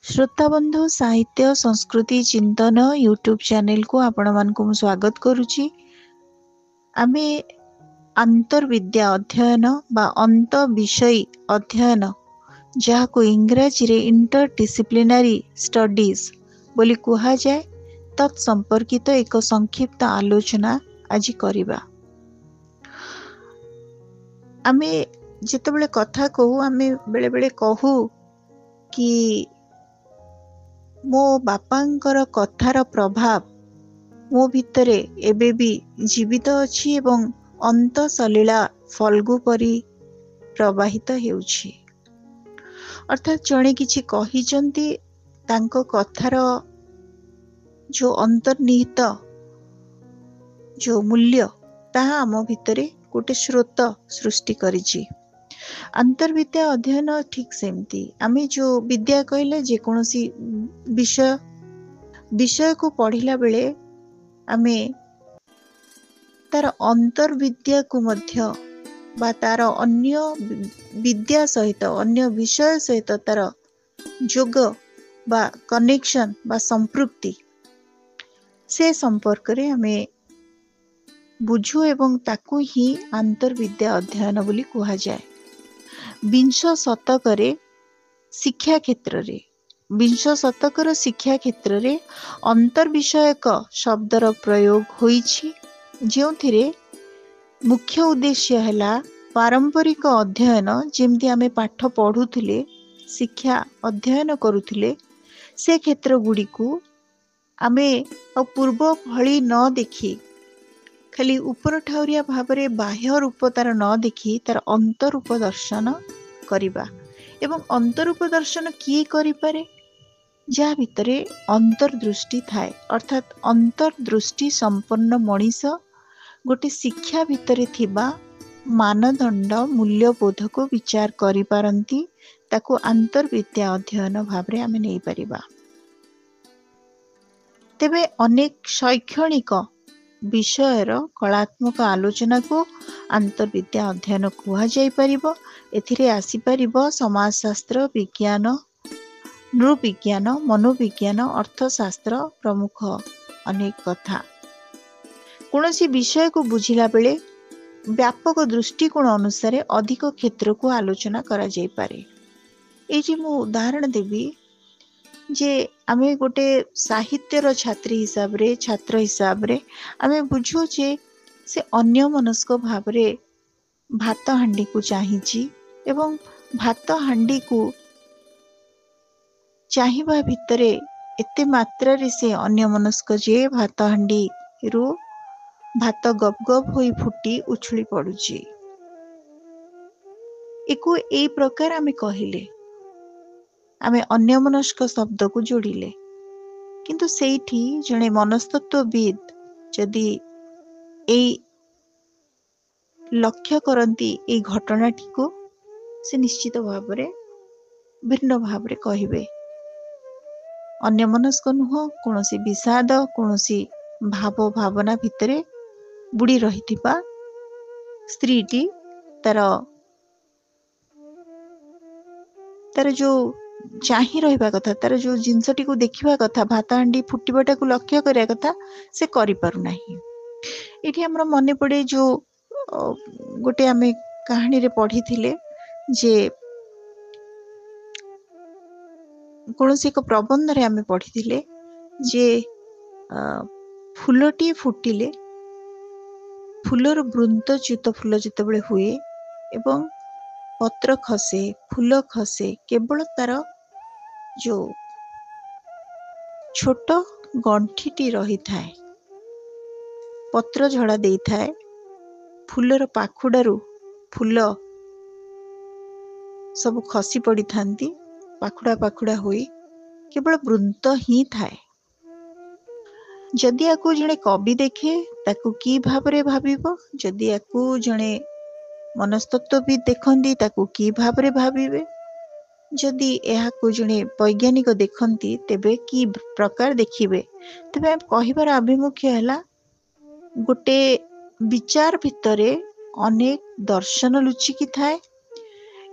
श्रोताबंधु साहित्य संस्कृति चिंतन यूट्यूब चैनल को आपण मानक स्वागत करुच्ची। आमे अंतर्विद्या अध्ययन बा अंत विषय अध्ययन जहाको इंग्राजी रे इंटरडिसिप्लिनरी स्टडीज बोली कुहा जाए तत्संपर्कित एक संक्षिप्त आलोचना आज करिबा। आमे जेतेबेले कथा कहू आमे बेले बेले कहू कि मो बापांकर कथार प्रभाव मो भितरे एबे भी जीवित अछि एवं अंत सलीला फल्गु परी प्रवाहित हेउछि। अर्थात जणे किछि कहिचंती तांको कथार जो अंतर्निहित जो मूल्य ताहा आम भितरे गोटे स्रोत सृष्टि करिछि। अंतर्विद्या अध्ययन ठीक सेमती आमे जो विद्या कहले जे कोनोसी विषय को पढ़िला बेले आमे तार अंतर्विद्या को मध्य बा तार अन्य विद्या सहित अन्य विषय सहित तार जोग बा कनेक्शन बा संपृक्ति से संपर्क रे आमे बुझू एवं ताकू ही अंतर्विद्या अध्ययन बोली कुहा जाए। विंश शतकरे शिक्षा क्षेत्र रे विंश शतकर शिक्षा क्षेत्र रे अंतर्विषयक शब्दर प्रयोग होईछि जेउथिरे मुख्य उद्देश्य हैला पारंपरिक अध्ययन जेमती आमे पाठ पढ़ुथिले शिक्षा अध्ययन करुथिले से क्षेत्र गुडी को आमे पूर्व भली न देखि खाली ऊपर ठाउरिया भावरे बाह्य रूप तार न देखि तार अंतरूप दर्शन करिबा। एवं अंतरूप दर्शन किए करि पारे जा भितरे अंतर्दृष्टि थाए अर्थात अंतर्दृष्टि संपन्न मनीष गोटे शिक्षा भितरे थिबा मानदंड मूल्यबोध को विचार करि पारंती ताको अंतर्विद्या अध्ययन भावरे आमे नै परिबा। तेबे अनेक शैक्षणिक विषयर कलात्मक आलोचना को अंतर्विद्या अध्ययन कुहा जाई परिबो। एथिरे आसी परिबो समाजशास्त्र विज्ञान नृविज्ञान मनोविज्ञान अर्थशास्त्र प्रमुख अनेक कथा। कौनसी विषय को बुझिला बेले व्यापक दृष्टिकोण अनुसार अधिक क्षेत्र को आलोचना करा जाई पारे। एजी मु उदाहरण देबी जे आमे गोटे साहित्यर छात्री हिसाब रे छात्र हिसाब रे आमे बुझू जे से अन्य मनस्क भाव रे भात हांडी को चाहिछि एवं भात हांडी को चाहिबा भितरे एते मात्रा रे से अन्य मनस्क जे भात हांडी रु भात गप गप होई फुटी उछुली पड़ुछि। एको एई प्रकार आमे कहिले आमे अन्य मनस्क शब्द को जोड़िले किंतु सेठी जने मनस्तत्वविद जदि एई लक्ष्य करंती एई घटनाटी को से निश्चित भावरे भिन्न भावरे कहिबे अन्य मनस्क नुह कोनोसी विषाद कोनोसी भाव भावना भितरे बुड़ी रहिथिबा स्त्रीटी तार जो चाही रहिबा कथा तार जो जिनसटी को देखिबा कथा भात हांडी फुटिबाटा को लक्ष्य करिया कथा से करि पारु नाही। एठी हमरा मने पड़े जो गोटे आमे कहानी रे पढ़ी थिले जे कोनोसी एक प्रबंध रे आमे पढ़ी थिले जे फुलटी फुटिले फुलर बृंतच्युत फुल जेतेबेले हुए एवं पत्र खसे फूल खसे केवल तार जो छोट गंठीटी रही थाए पत्र झड़ा दे थाए फूलर पाखुडारू फूल सब खसी पड़ी थांती पाखुड़ा पाखुड़ा होई केवल बृंत ही थाए। जदि याकू जने कवि देखे ताकू की भावरे भाबिबो जदि याकू जने मनस्तत्वविद देखंती ताकू की भावरे भाबिबे जदि एहाकू जने वैज्ञानिक देखंती तेबे की प्रकार देखिबे। तेबे कहिबार अभिमुख्य हैला गोटे विचार भितरे अनेक दर्शन लुचिकी थाए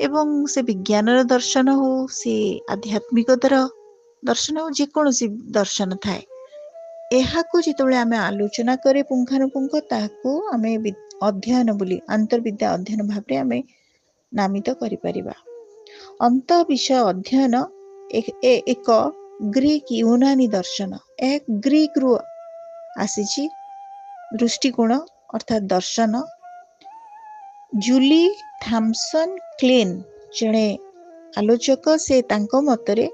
एवं से विज्ञानर दर्शन हो से आध्यात्मिकतार दर्शन हो जेकोसी दर्शन थाए एहाकू जितेबाला आमे आलोचना करे पुंखानुपुंख ताकू आमे अध्ययन बोली अंतर्विद्या अध्ययन भाव आमे नामित करि परिबा। अंत विषय अध्ययन एक ग्रीक यूनानी दर्शन एक ग्रीक रु आसीची दृष्टिकोण अर्थात दर्शन। जूली थॉम्सन क्लेन जणे आलोचक से तांको मतरे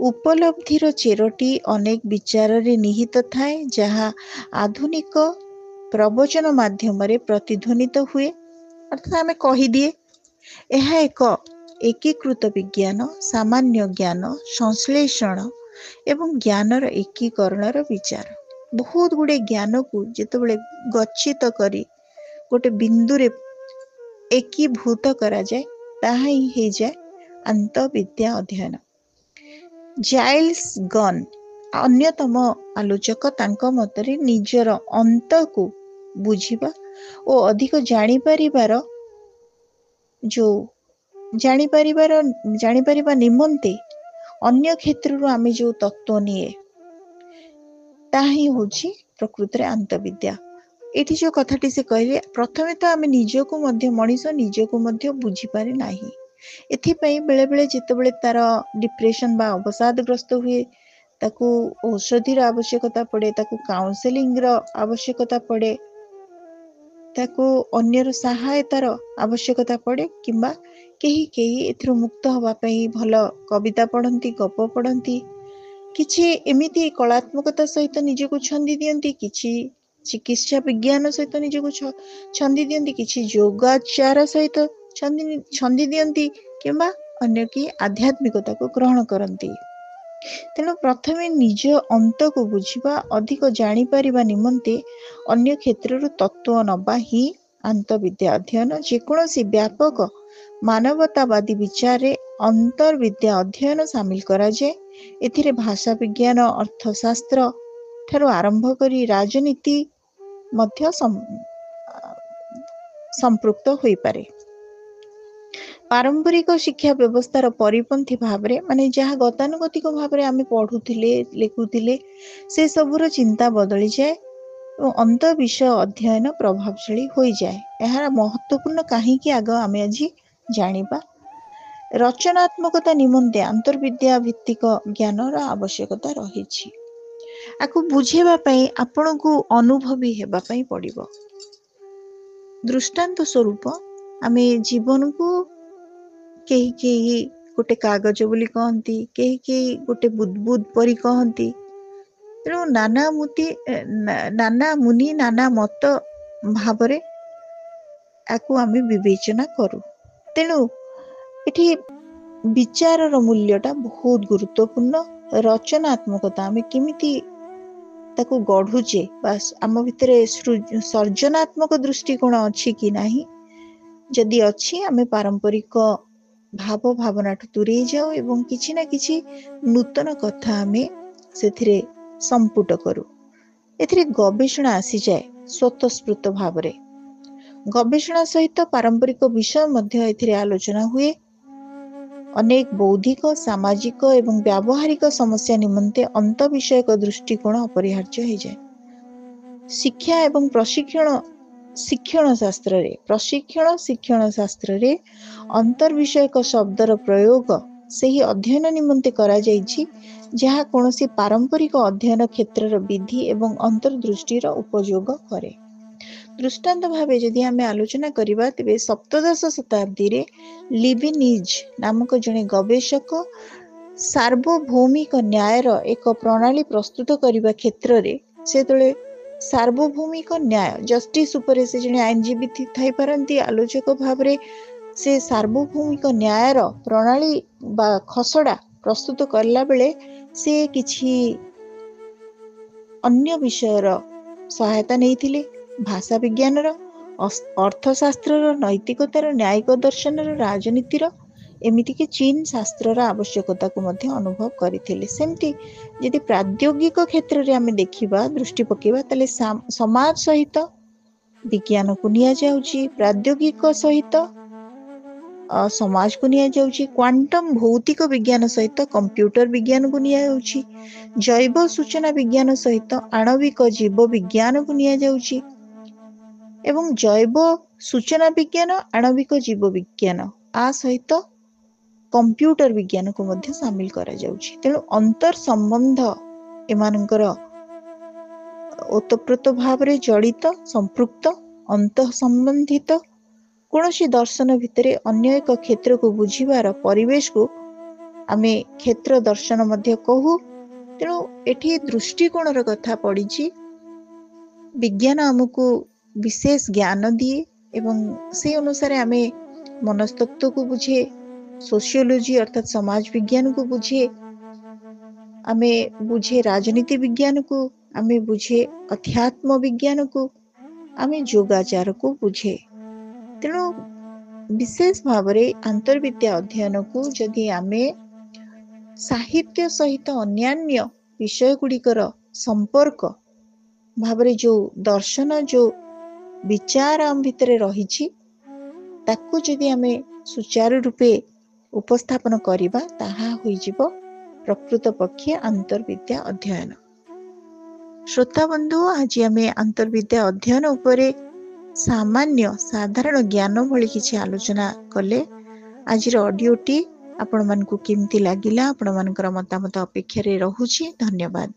उपलब्धिर चेरटी अनेक विचार रे निहित थाए जहा आधुनिक प्रवचन माध्यम रे प्रतिध्वनित हुए अर्थात आमे कहि दिए यह एक एकीकृत विज्ञान सामान्य ज्ञान संश्लेषण एवं ज्ञानर एकीकरणर विचार। बहुत गुड़े ज्ञान को जितेबाला गच्छित करी गोटे बिंदु रे एकीभूत करा जाए ताहा ही हे जाए अंतविद्या अध्ययन। जाइल्स गन अन्यतम आलोचक तांको मतरे निजर अंत को बुझिबा ओ अधिक जानि परिबार जो जानि परिबा निमंते अन्य क्षेत्र रु आमे जो तत्व निये ताही होची प्रकृति रे अंतविद्या। एठी जो कथाटी से कहले प्रथमे तो आमे निजको मध्य मनीष निजको मध्य बुझी पारे नाही। एथिपाई बेले बेले जितेबाला तार डिप्रेशन बा अवसादग्रस्त हुए ताकू औषधिर आवश्यकता पड़े ताकू काउंसेलिंग रो आवश्यकता पड़े ताकू अन्यर सहायतार आवश्यकता पड़े किंबा केही केही एथिरो मुक्त हवा पई भल कविता पढ़ंती गप पढ़ंती किछि एमिति कलात्मकता सहित निजको छंदी दियंती किछि चिकित्सा विज्ञान सहित निजको छंदी दियंती किछि योगाचार सहित छंदी दियंती किंबा अन्य कि आध्यात्मिकता को ग्रहण करती। तेणु प्रथमे निज अंत को बुझिबा अधिक जानि परिबा निमंते अन्य क्षेत्र तत्व नबा ही अंतविद्या अध्ययन। जेकोसी व्यापक मानवतावादी विचार रे अंतर्विद्या अध्ययन सामिल करा जाए। एथिरे भाषा विज्ञान अर्थशास्त्र ठारो आरंभ करी राजनीति मध्य संपृक्त होई पारे। पारंपरिक शिक्षा व्यवस्थार परिपंथी भावरे माने जहाँ गतानुगतिक भावरे आमे पढ़ुथिले लिखुथिले से सबुर चिंता बदली जाए और अंत विषय अध्ययन प्रभावशाली होई जाए। एहार महत्वपूर्ण काहीकि आग आमे आज जानिबा। रचनात्मकता निमंते अंतर्विद्या भित्तिक ज्ञानर आवश्यकता रहिछि। आकु बुझेबा पई आपनको अनुभवी हेबा पई पड़िबो। दृष्टांत स्वरूप आमे जीवन को केही केही गोटे कागज बोली कहती केही केही गोटे बुदबुद परी कहती। तेणु नाना मुनि नाना मत भावरे आकु आमे विवेचना करू। तेणु एठी विचारर मूल्यटा बहुत गुरुत्वपूर्ण। रचनात्मकता आमे केमिति ताकू गढ़ुचे बास आम भितरे सर्जनात्मक दृष्टिकोण अछि कि नाही जदि अछि आमे पारंपरिक भाव भावना दूरे जाओ एवं किछि ना किछि नूतन कथा आमे सेथिरे संपुट करू। एथिरे गवेषणा आसी जाए स्वतःस्फूर्त भावरे। गवेषणा सहित पारंपरिक विषय मध्य एथिरे आलोचना हुए। अनेक बौद्धिक सामाजिक एवं व्यावहारिक समस्या निमंते अंत विषयक दृष्टिकोण अपरिहार्य हो जाए। शिक्षा एवं शिक्षण शास्त्र रे अंतर्विषयक शब्दर प्रयोग सही अध्ययन निमंते करा जाइछि जहाँ कोनोसी पारंपरिक अध्ययन क्षेत्रर विधि एवं अंतर्दृष्टिर उपयोग करे। दृष्टांत भावे यदि आमे आलोचना करिबा तेबे सप्तदश शताब्दी रे लिबिनिज नामक जने गवेषक सार्वभौमिक न्यायर एक प्रणाली प्रस्तुत करने क्षेत्र रे से तले सार्वभौमिक न्याय जस्टिस उपरे से जने आईनजीवी थाई पारंती आलोचक भावरे से सार्वभौमिक न्यायर प्रणाली बा खसड़ा प्रस्तुत करला बेले से किछि अन्य विषयर सहायता नहीं भाषा विज्ञानर अर्थशास्त्र नैतिकतार न्यायिक दर्शनर राजनीतिर एमिति कि चीन शास्त्र आवश्यकता को मध्य अनुभव करथिले। सेमती यदि प्राद्योगिक क्षेत्र रे आमे देखिबा दृष्टि पकेबा तले समाज सहित विज्ञान को निया जाउची प्राद्योगिक सहित समाज को निया जाउची, क्वांटम भौतिक विज्ञान सहित कंप्यूटर विज्ञान को निया जाउची, जैव सूचना विज्ञान सहित आणविक जीव विज्ञान को निया जाउची एवं जैव सूचना विज्ञान आणविक जीव विज्ञान आ सहित कंप्यूटर विज्ञान को मध्य शामिल करा जाउची। तेणु अंतर संबंध एमानकर ओतप्रोत भाव रे जड़ित संपृक्त अंतः संबंधित कौनसी दर्शन भितर अन्य एक क्षेत्र को बुझिबार परिवेश को आमे क्षेत्र दर्शन मध्य कहू। तेणु एठी दृष्टिकोण कथा पड़ी। विज्ञान आमको विशेष ज्ञान दिए एवं से अनुसार आमे मनस्तत्व को बुझे, सोशियोलॉजी अर्थात समाज विज्ञान को बुझे, आमे बुझे राजनीति विज्ञान को, आमे बुझे अध्यात्म विज्ञान को, आमे योगाचार को बुझे। तेणु विशेष भाव रे अंतर्विद्या अध्ययन को जदि आमे साहित्य सहित अन्यान्य विषय गुड़िकर संपर्क भावरे जो दर्शन जो विचार आम भितर रही ताकू जदि आमे सुचारू रूपे उपस्थापन करिबा ताहा होइजिबो प्रकृत पक्षे अंतर्विद्या अध्ययन। श्रोता बंधु, आज आमे अंतर्विद्या अध्ययन उपरे सामान्य साधारण ज्ञान भली किछि आलोचना कले। आज ऑडियोटी आपण मानकु केमती लागिला, आपण मानकर मतामत अपेक्षा रे रहुछि। धन्यवाद।